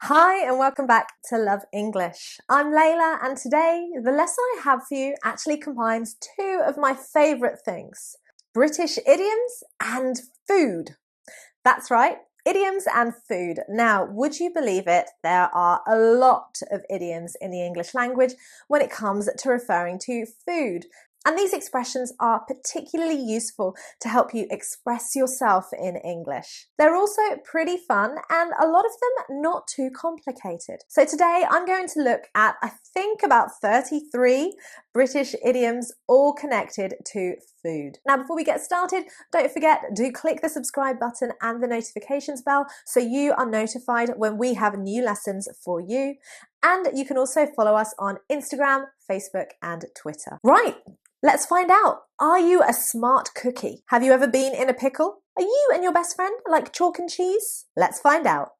Hi and welcome back to Love English. I'm Leila and today the lesson I have for you actually combines two of my favourite things, British idioms and food. That's right, idioms and food. Now, would you believe it? There are a lot of idioms in the English language when it comes to referring to food. And these expressions are particularly useful to help you express yourself in English. They're also pretty fun and a lot of them not too complicated. So today I'm going to look at, I think, about 33 British idioms all connected to food. Now, before we get started, don't forget to click the subscribe button and the notifications bell so you are notified when we have new lessons for you. And you can also follow us on Instagram, Facebook, and Twitter. Right. Let's find out. Are you a smart cookie? Have you ever been in a pickle? Are you and your best friend like chalk and cheese? Let's find out.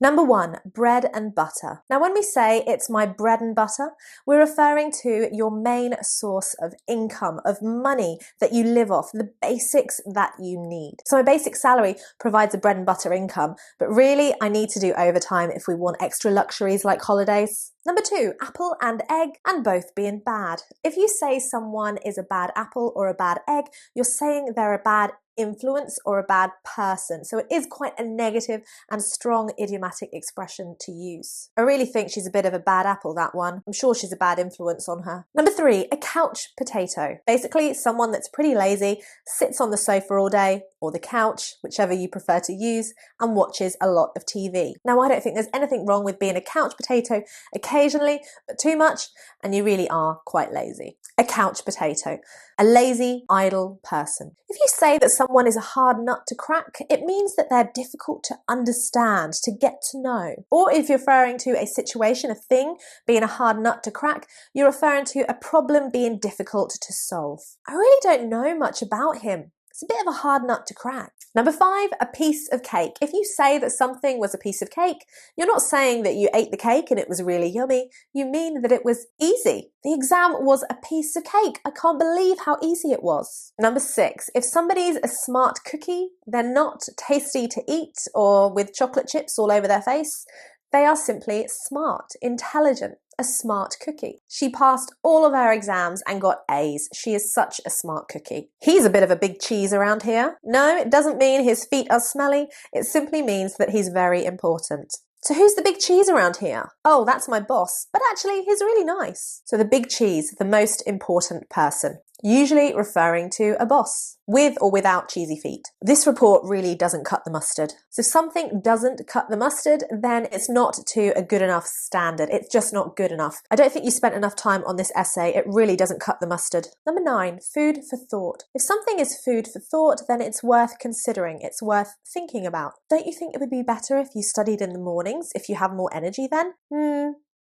Number 1, bread and butter. Now, when we say it's my bread and butter, we're referring to your main source of income, of money that you live off, the basics that you need. So my basic salary provides a bread and butter income, but really I need to do overtime if we want extra luxuries like holidays. Number 2, apple and egg, and both being bad. If you say someone is a bad apple or a bad egg, you're saying they're a bad influence or a bad person. So it is quite a negative and strong idiomatic expression to use. I really think she's a bit of a bad apple, that one. I'm sure she's a bad influence on her. Number 3, a couch potato. Basically, someone that's pretty lazy, sits on the sofa all day, or the couch, whichever you prefer to use, and watches a lot of TV. Now, I don't think there's anything wrong with being a couch potato occasionally, but too much, and you really are quite lazy. A couch potato, a lazy, idle person. If you say that someone is a hard nut to crack, it means that they're difficult to understand, to get to know. Or if you're referring to a situation, a thing being a hard nut to crack, you're referring to a problem being difficult to solve. I really don't know much about him. It's a bit of a hard nut to crack. Number 5, a piece of cake. If you say that something was a piece of cake, you're not saying that you ate the cake and it was really yummy. You mean that it was easy. The exam was a piece of cake. I can't believe how easy it was. Number 6, if somebody's a smart cookie, they're not tasty to eat or with chocolate chips all over their face. They are simply smart, intelligent, a smart cookie. She passed all of her exams and got A's. She is such a smart cookie. He's a bit of a big cheese around here. No, it doesn't mean his feet are smelly. It simply means that he's very important. So who's the big cheese around here? Oh, that's my boss, but actually he's really nice. So the big cheese, the most important person, usually referring to a boss, with or without cheesy feet. This report really doesn't cut the mustard. So if something doesn't cut the mustard, then it's not to a good enough standard. It's just not good enough. I don't think you spent enough time on this essay. It really doesn't cut the mustard. Number 9, food for thought. If something is food for thought, then it's worth considering. It's worth thinking about. Don't you think it would be better if you studied in the mornings, if you have more energy then?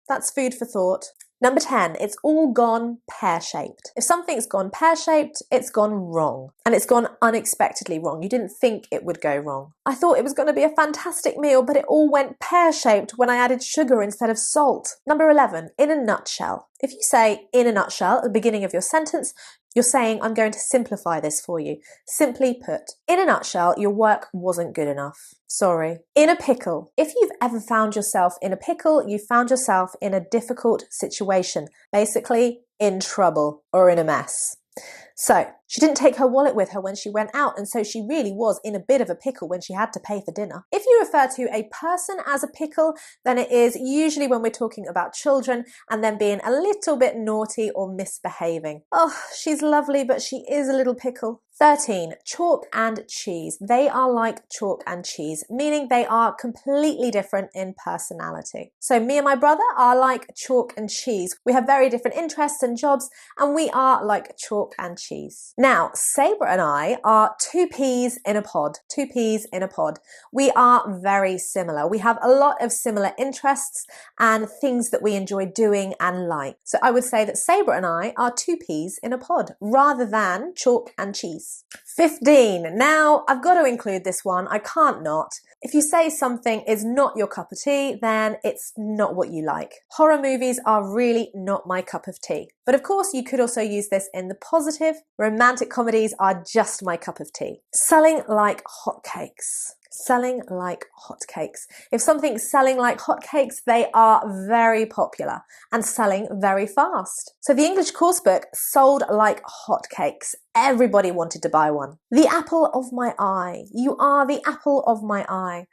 That's food for thought. Number 10, it's all gone pear-shaped. If something's gone pear-shaped, it's gone wrong. And it's gone unexpectedly wrong. You didn't think it would go wrong. I thought it was going to be a fantastic meal, but it all went pear-shaped when I added sugar instead of salt. Number 11, in a nutshell. If you say in a nutshell at the beginning of your sentence, you're saying, I'm going to simplify this for you. Simply put, in a nutshell, your work wasn't good enough. Sorry. In a pickle. If you've ever found yourself in a pickle, you found yourself in a difficult situation. Basically, in trouble or in a mess. So, she didn't take her wallet with her when she went out, and so she really was in a bit of a pickle when she had to pay for dinner. If you refer to a person as a pickle, then it is usually when we're talking about children and them being a little bit naughty or misbehaving. Oh, she's lovely, but she is a little pickle. 13, chalk and cheese. They are like chalk and cheese, meaning they are completely different in personality. So me and my brother are like chalk and cheese. We have very different interests and jobs, and we are like chalk and cheese. Now, Sabrah and I are two peas in a pod. Two peas in a pod. We are very similar. We have a lot of similar interests and things that we enjoy doing and like. So I would say that Sabrah and I are two peas in a pod rather than chalk and cheese. 15. Now, I've got to include this one. I can't not. If you say something is not your cup of tea, then it's not what you like. Horror movies are really not my cup of tea. But of course, you could also use this in the positive. Romantic comedies are just my cup of tea. Selling like hotcakes. Selling like hotcakes. If something's selling like hotcakes, they are very popular and selling very fast. So the English course book sold like hotcakes. Everybody wanted to buy one. The apple of my eye. You are the apple of my eye.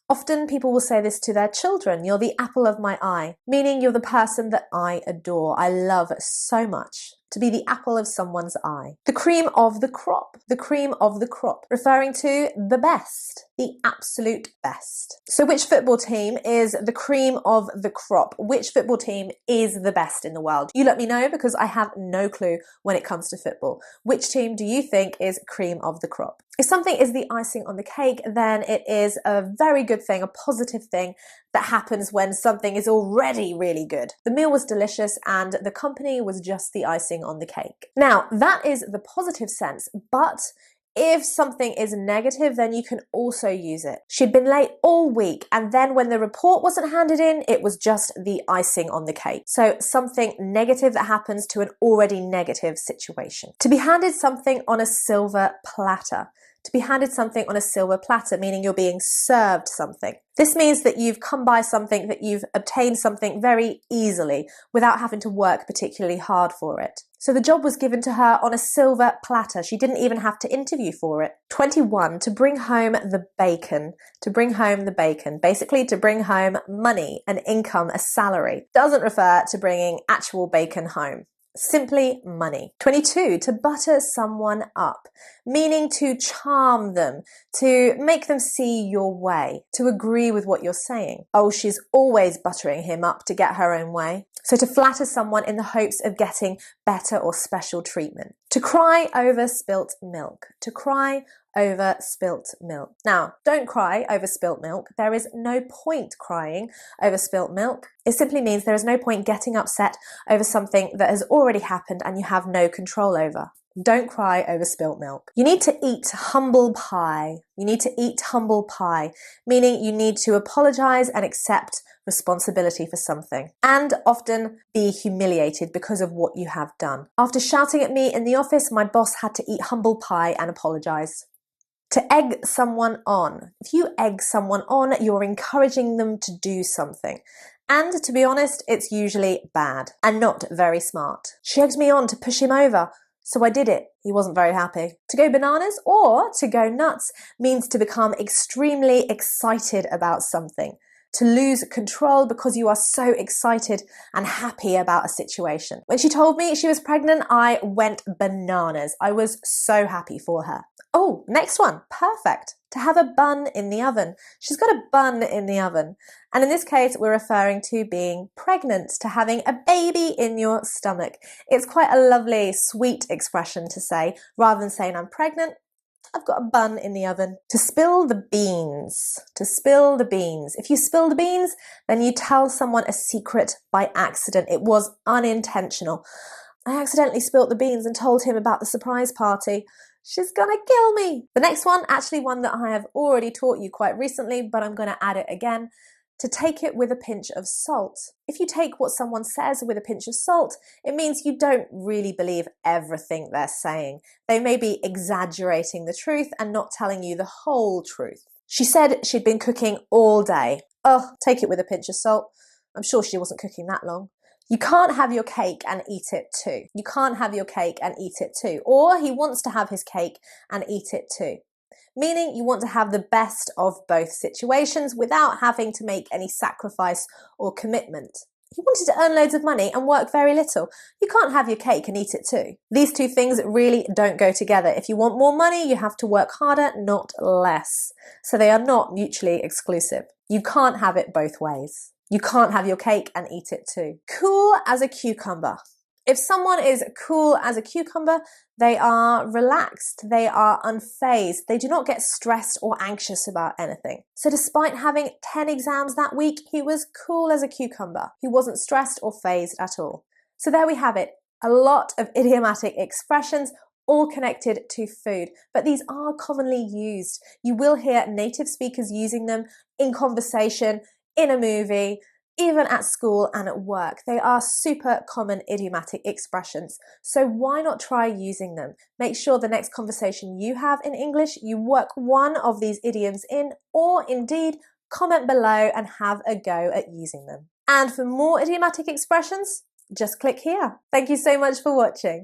Often people will say this to their children. You're the apple of my eye, meaning you're the person that I adore. I love so much. To be the apple of someone's eye. The cream of the crop. The cream of the crop. Referring to the best. The absolute best. So which football team is the cream of the crop? Which football team is the best in the world? You let me know, because I have no clue when it comes to football. Which team do you think is cream of the crop? If something is the icing on the cake, then it is a very good thing, a positive thing that happens when something is already really good. The meal was delicious and the company was just the icing on the cake. Now, that is the positive sense, but if something is negative, then you can also use it. She'd been late all week, and then when the report wasn't handed in, it was just the icing on the cake. So something negative that happens to an already negative situation. To be handed something on a silver platter. To be handed something on a silver platter, meaning you're being served something. This means that you've come by something, that you've obtained something very easily without having to work particularly hard for it. So the job was given to her on a silver platter. She didn't even have to interview for it. 21, to bring home the bacon. To bring home the bacon. Basically to bring home money, an income, a salary. Doesn't refer to bringing actual bacon home. Simply money. 22, to butter someone up, meaning to charm them, to make them see your way, to agree with what you're saying. Oh, she's always buttering him up to get her own way. So to flatter someone in the hopes of getting better or special treatment. To cry over spilt milk. To cry over spilt milk. Now, don't cry over spilt milk. There is no point crying over spilt milk. It simply means there is no point getting upset over something that has already happened and you have no control over. Don't cry over spilt milk. You need to eat humble pie. You need to eat humble pie, meaning you need to apologize and accept responsibility for something, and often be humiliated because of what you have done. After shouting at me in the office, my boss had to eat humble pie and apologize. To egg someone on. If you egg someone on, you're encouraging them to do something. And to be honest, it's usually bad and not very smart. She egged me on to push him over, so I did it. He wasn't very happy. To go bananas or to go nuts means to become extremely excited about something. To lose control because you are so excited and happy about a situation. When she told me she was pregnant, I went bananas. I was so happy for her. Oh, next one. Perfect. To have a bun in the oven. She's got a bun in the oven. And in this case, we're referring to being pregnant, to having a baby in your stomach. It's quite a lovely, sweet expression to say. Rather than saying I'm pregnant, I've got a bun in the oven. To spill the beans. To spill the beans. If you spill the beans, then you tell someone a secret by accident. It was unintentional. I accidentally spilt the beans and told him about the surprise party. She's gonna kill me. The next one, actually one that I have already taught you quite recently, but I'm gonna add it again. To take it with a pinch of salt. If you take what someone says with a pinch of salt, it means you don't really believe everything they're saying. They may be exaggerating the truth and not telling you the whole truth. She said she'd been cooking all day. Oh, take it with a pinch of salt. I'm sure she wasn't cooking that long. You can't have your cake and eat it too. You can't have your cake and eat it too. Or he wants to have his cake and eat it too. Meaning you want to have the best of both situations without having to make any sacrifice or commitment. He wanted to earn loads of money and work very little. You can't have your cake and eat it too. These two things really don't go together. If you want more money, you have to work harder, not less. So they are not mutually exclusive. You can't have it both ways. You can't have your cake and eat it too. Cool as a cucumber. If someone is cool as a cucumber, they are relaxed, they are unfazed, they do not get stressed or anxious about anything. So despite having 10 exams that week, he was cool as a cucumber. He wasn't stressed or fazed at all. So there we have it, a lot of idiomatic expressions, all connected to food, but these are commonly used. You will hear native speakers using them in conversation, in a movie, even at school and at work. They are super common idiomatic expressions, so why not try using them? Make sure the next conversation you have in English, you work one of these idioms in, or indeed comment below and have a go at using them. And for more idiomatic expressions, just click here. Thank you so much for watching.